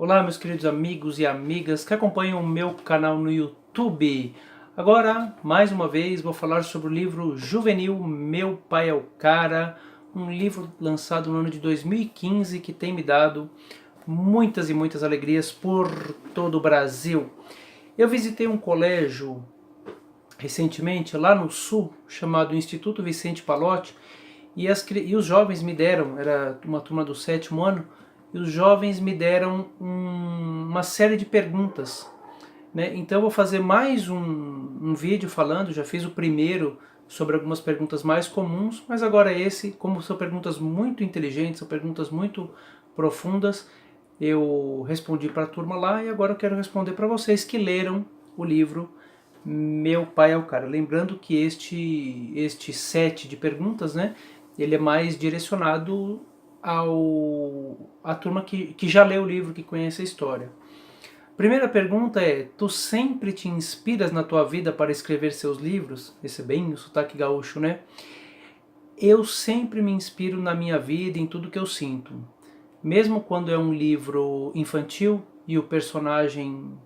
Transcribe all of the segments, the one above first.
Olá, meus queridos amigos e amigas que acompanham o meu canal no YouTube. Agora, mais uma vez, vou falar sobre o livro juvenil Meu Pai é o Cara, um livro lançado no ano de 2015 que tem me dado muitas e muitas alegrias por todo o Brasil. Eu visitei um colégio recentemente lá no sul, chamado Instituto Vicente Pallotti, e os jovens me deram, era uma turma do 7º ano, e os jovens me deram uma série de perguntas, né? Então eu vou fazer mais um vídeo falando, já fiz o primeiro sobre algumas perguntas mais comuns, mas agora esse, como são perguntas muito inteligentes, são perguntas muito profundas, eu respondi para a turma lá e agora eu quero responder para vocês que leram o livro Meu Pai é o Cara. Lembrando que este set de perguntas, né, ele é mais direcionado à turma que já leu o livro, que conhece a história. Primeira pergunta é: tu sempre te inspiras na tua vida para escrever seus livros? Esse é bem o sotaque gaúcho, né? Eu sempre me inspiro na minha vida, em tudo que eu sinto. Mesmo quando é um livro infantil e o personagem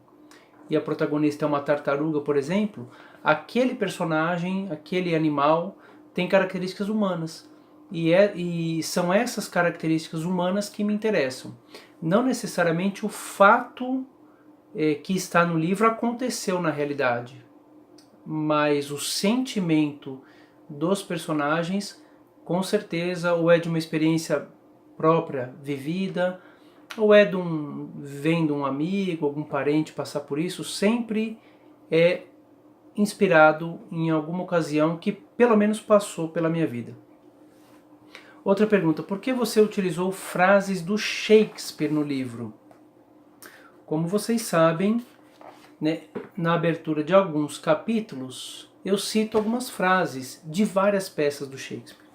e a protagonista é uma tartaruga, por exemplo, aquele personagem, aquele animal tem características humanas. E são essas características humanas que me interessam. Não necessariamente o fato que está no livro aconteceu na realidade, mas o sentimento dos personagens, com certeza, ou é de uma experiência própria, vivida, ou é vendo um amigo, algum parente passar por isso, sempre é inspirado em alguma ocasião que pelo menos passou pela minha vida. Outra pergunta: por que você utilizou frases do Shakespeare no livro? Como vocês sabem, né, na abertura de alguns capítulos, eu cito algumas frases de várias peças do Shakespeare.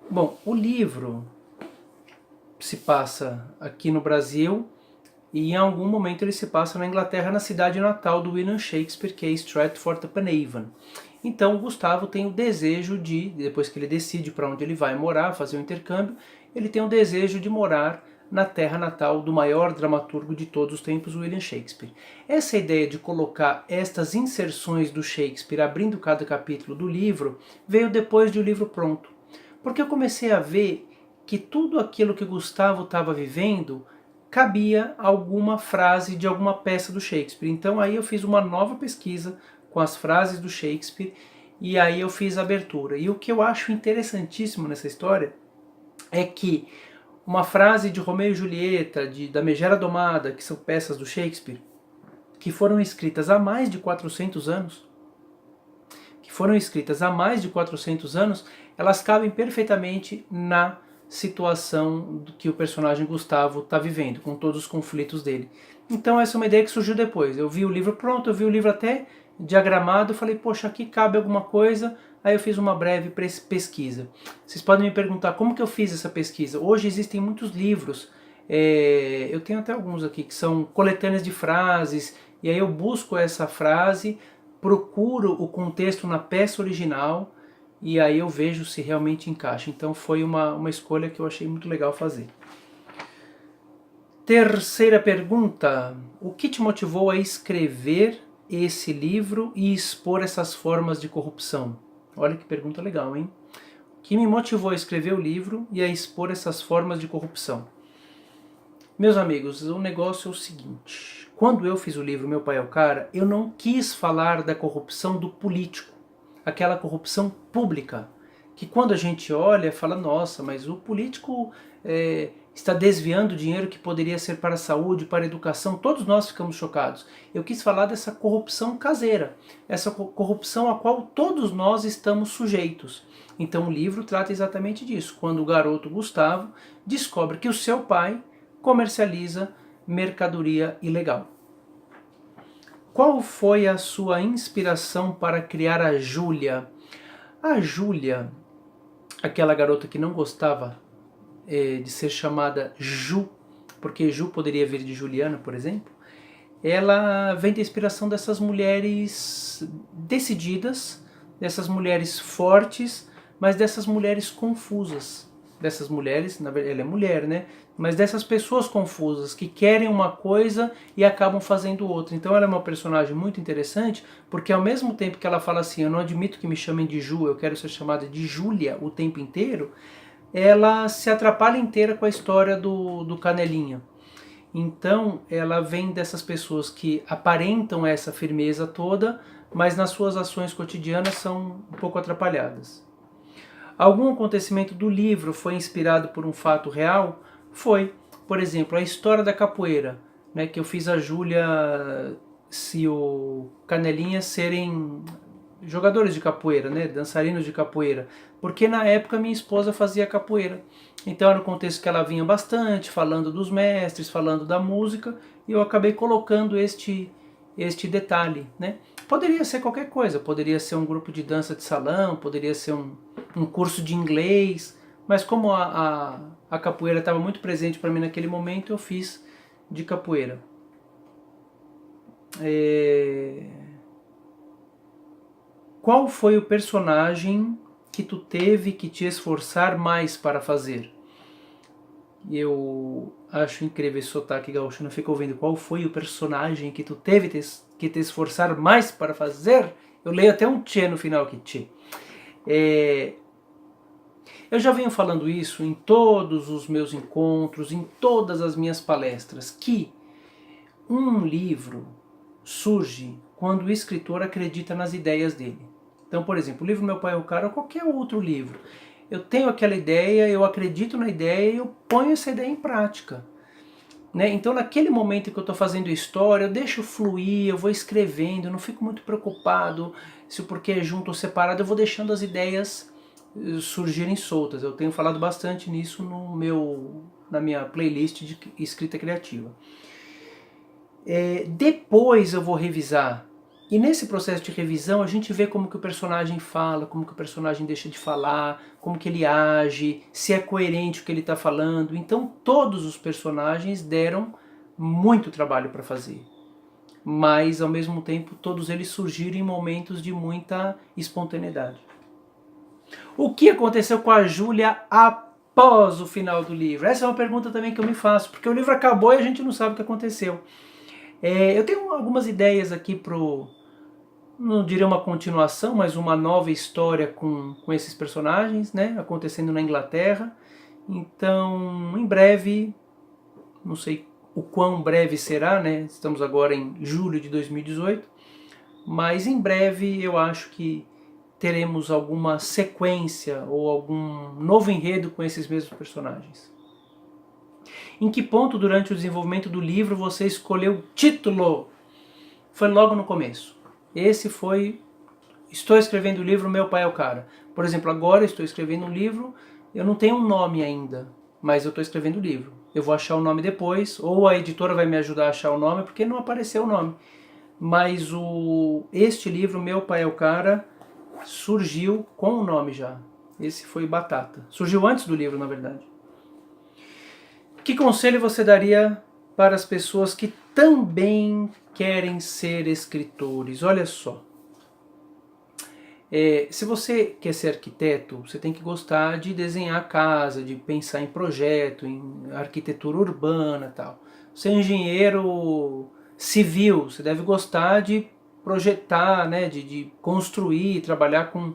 Bom, o livro se passa aqui no Brasil e em algum momento ele se passa na Inglaterra, na cidade natal do William Shakespeare, que é Stratford-upon-Avon. Então o Gustavo tem o desejo de, depois que ele decide para onde ele vai morar, fazer o intercâmbio, ele tem o desejo de morar na terra natal do maior dramaturgo de todos os tempos, William Shakespeare. Essa ideia de colocar estas inserções do Shakespeare abrindo cada capítulo do livro veio depois de o livro pronto. Porque eu comecei a ver que tudo aquilo que Gustavo estava vivendo cabia alguma frase de alguma peça do Shakespeare. Então aí eu fiz uma nova pesquisa com as frases do Shakespeare e aí eu fiz a abertura. E o que eu acho interessantíssimo nessa história é que uma frase de Romeu e Julieta, da Megera Domada, que são peças do Shakespeare, que foram escritas há mais de 400 anos, elas cabem perfeitamente na situação que o personagem Gustavo está vivendo, com todos os conflitos dele. Então essa é uma ideia que surgiu depois. Eu vi o livro pronto, eu vi o livro até diagramado, falei, poxa, aqui cabe alguma coisa, aí eu fiz uma breve pesquisa. Vocês podem me perguntar como que eu fiz essa pesquisa. Hoje existem muitos livros, eu tenho até alguns aqui, que são coletâneas de frases, e aí eu busco essa frase, procuro o contexto na peça original, e aí eu vejo se realmente encaixa. Então foi uma escolha que eu achei muito legal fazer. Terceira pergunta: o que te motivou a escrever esse livro e expor essas formas de corrupção? Olha que pergunta legal, hein? O que me motivou a escrever o livro e a expor essas formas de corrupção? Meus amigos, o negócio é o seguinte: quando eu fiz o livro Meu Pai é o Cara, eu não quis falar da corrupção do político, aquela corrupção pública, que quando a gente olha, fala, nossa, mas o político está desviando dinheiro que poderia ser para a saúde, para a educação, todos nós ficamos chocados. Eu quis falar dessa corrupção caseira, essa corrupção a qual todos nós estamos sujeitos. Então o livro trata exatamente disso, quando o garoto Gustavo descobre que o seu pai comercializa mercadoria ilegal. Qual foi a sua inspiração para criar a Júlia? A Júlia, aquela garota que não gostava de ser chamada Ju, porque Ju poderia vir de Juliana, por exemplo, ela vem da inspiração dessas mulheres decididas, dessas mulheres fortes, mas dessas mulheres confusas. Dessas mulheres, na verdade ela é mulher, né? mas dessas pessoas confusas que querem uma coisa e acabam fazendo outra. Então ela é uma personagem muito interessante, porque ao mesmo tempo que ela fala assim, eu não admito que me chamem de Ju, eu quero ser chamada de Júlia o tempo inteiro, ela se atrapalha inteira com a história do Canelinha. Então ela vem dessas pessoas que aparentam essa firmeza toda, mas nas suas ações cotidianas são um pouco atrapalhadas. Algum acontecimento do livro foi inspirado por um fato real? Foi. Por exemplo, a história da capoeira, né, que eu fiz a Júlia e o Canelinha serem jogadores de capoeira, né, dançarinos de capoeira, porque na época minha esposa fazia capoeira. Então era um contexto que ela vinha bastante, falando dos mestres, falando da música, e eu acabei colocando este detalhe, né? Poderia ser qualquer coisa, poderia ser um grupo de dança de salão, poderia ser um curso de inglês, mas como a capoeira estava muito presente para mim naquele momento, eu fiz de capoeira. Qual foi o personagem que tu teve que te esforçar mais para fazer? Eu acho incrível esse sotaque gaúcho, não fico ouvindo. Qual foi o personagem que tu teve que te esforçar mais para fazer? Eu leio até um tchê no final aqui, tchê. Eu já venho falando isso em todos os meus encontros, em todas as minhas palestras, que um livro surge quando o escritor acredita nas ideias dele. Então, por exemplo, o livro Meu Pai é o Cara ou qualquer outro livro. Eu tenho aquela ideia, eu acredito na ideia e eu ponho essa ideia em prática. Né? Então, naquele momento que eu estou fazendo história, eu deixo fluir, eu vou escrevendo, eu não fico muito preocupado se o porquê é junto ou separado, eu vou deixando as ideias surgirem soltas. Eu tenho falado bastante nisso na minha playlist de escrita criativa. Depois eu vou revisar. E nesse processo de revisão a gente vê como que o personagem fala, como que o personagem deixa de falar, como que ele age, se é coerente o que ele está falando. Então todos os personagens deram muito trabalho para fazer. Mas ao mesmo tempo todos eles surgiram em momentos de muita espontaneidade. O que aconteceu com a Júlia após o final do livro? Essa é uma pergunta também que eu me faço, porque o livro acabou e a gente não sabe o que aconteceu. Eu tenho algumas ideias aqui não diria uma continuação, mas uma nova história com esses personagens, né, acontecendo na Inglaterra. Então, em breve, não sei o quão breve será, né, estamos agora em julho de 2018, mas em breve eu acho que teremos alguma sequência ou algum novo enredo com esses mesmos personagens. Em que ponto durante o desenvolvimento do livro você escolheu o título? Foi logo no começo. Esse foi... Estou escrevendo o livro Meu Pai é o Cara. Por exemplo, agora estou escrevendo um livro, eu não tenho um nome ainda, mas eu estou escrevendo o livro. Eu vou achar o nome depois, ou a editora vai me ajudar a achar o nome, porque não apareceu o nome. Mas este livro, Meu Pai é o Cara, surgiu com o nome já. Esse foi batata. Surgiu antes do livro, na verdade. Que conselho você daria para as pessoas que também querem ser escritores? Olha só. Se você quer ser arquiteto, você tem que gostar de desenhar casa, de pensar em projeto, em arquitetura urbana e tal. Você é engenheiro civil, você deve gostar de projetar, né, de construir, trabalhar com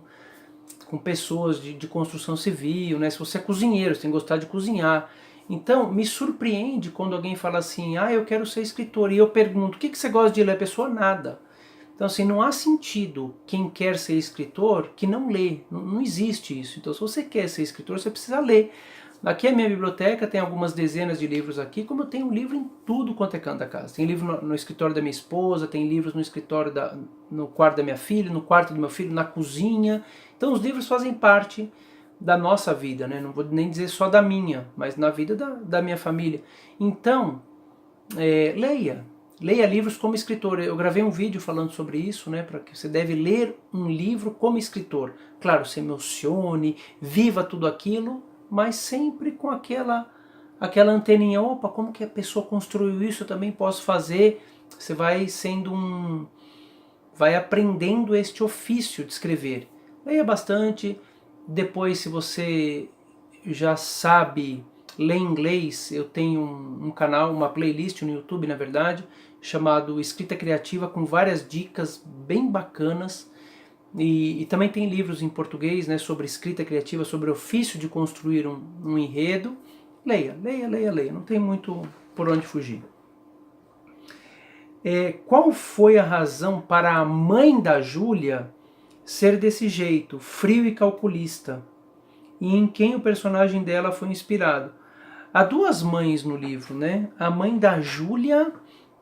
pessoas de construção civil, né? Se você é cozinheiro, você tem que gostar de cozinhar. Então, me surpreende quando alguém fala assim, eu quero ser escritor, e eu pergunto, o que você gosta de ler? A pessoa, nada. Então, assim, não há sentido quem quer ser escritor que não lê, não existe isso. Então, se você quer ser escritor, você precisa ler. Aqui a minha biblioteca tem algumas dezenas de livros aqui, como eu tenho um livro em tudo quanto é canto da casa. Tem livro no escritório da minha esposa, tem livros no escritório, no quarto da minha filha, no quarto do meu filho, na cozinha. Então os livros fazem parte da nossa vida, né? Não vou nem dizer só da minha, mas na vida da minha família. Então, leia. Leia livros como escritor. Eu gravei um vídeo falando sobre isso, né? Para que você deve ler um livro como escritor. Claro, se emocione, viva tudo aquilo, mas sempre com aquela anteninha, opa, como que a pessoa construiu isso, eu também posso fazer. Você vai vai aprendendo este ofício de escrever. Leia bastante, depois se você já sabe ler inglês, eu tenho um canal, uma playlist no YouTube, na verdade, chamado Escrita Criativa, com várias dicas bem bacanas. E também tem livros em português, né, sobre escrita criativa, sobre o ofício de construir um enredo. Leia, leia, leia, leia, não tem muito por onde fugir. Qual foi a razão para a mãe da Júlia ser desse jeito, frio e calculista? E em quem o personagem dela foi inspirado? Há duas mães no livro, né? A mãe da Júlia,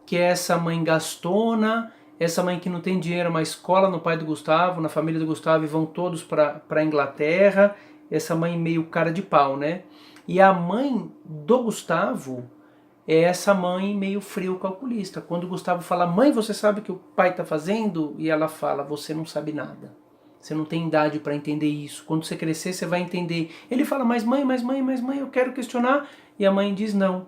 que é essa mãe gastona, essa mãe que não tem dinheiro, mas cola no pai do Gustavo, na família do Gustavo, e vão todos para a Inglaterra. Essa mãe meio cara de pau, né? E a mãe do Gustavo é essa mãe meio frio calculista. Quando o Gustavo fala, mãe, você sabe o que o pai está fazendo? E ela fala, você não sabe nada. Você não tem idade para entender isso. Quando você crescer, você vai entender. Ele fala, mas mãe, eu quero questionar. E a mãe diz, não.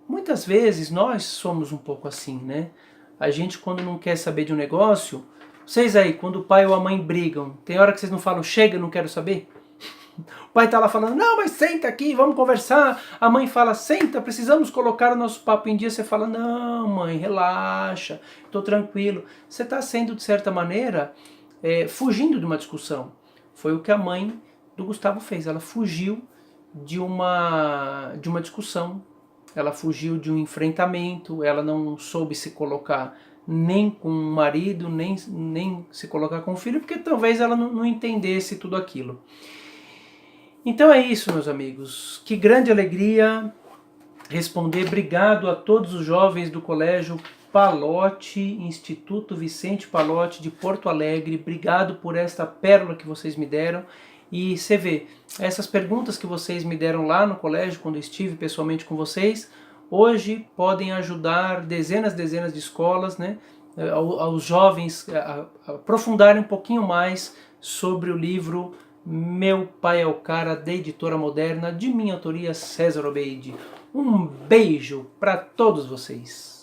Muitas vezes nós somos um pouco assim, né? A gente, quando não quer saber de um negócio... Vocês aí, quando o pai ou a mãe brigam, tem hora que vocês não falam, chega, não quero saber? O pai tá lá falando, não, mas senta aqui, vamos conversar. A mãe fala, senta, precisamos colocar o nosso papo em dia. Você fala, não, mãe, relaxa, tô tranquilo. Você está sendo, de certa maneira, fugindo de uma discussão. Foi o que a mãe do Gustavo fez. Ela fugiu de uma discussão. Ela fugiu de um enfrentamento. Ela não soube se colocar nem com o marido, nem se colocar com o filho, porque talvez ela não entendesse tudo aquilo. Então é isso, meus amigos. Que grande alegria responder. Obrigado a todos os jovens do Colégio Palotti, Instituto Vicente Palotti de Porto Alegre. Obrigado por esta pérola que vocês me deram. E você vê, essas perguntas que vocês me deram lá no colégio, quando eu estive pessoalmente com vocês, hoje podem ajudar dezenas de escolas, né, aos jovens a aprofundarem um pouquinho mais sobre o livro Meu Pai é o Cara, da Editora Moderna, de minha autoria, César Obeide. Um beijo para todos vocês.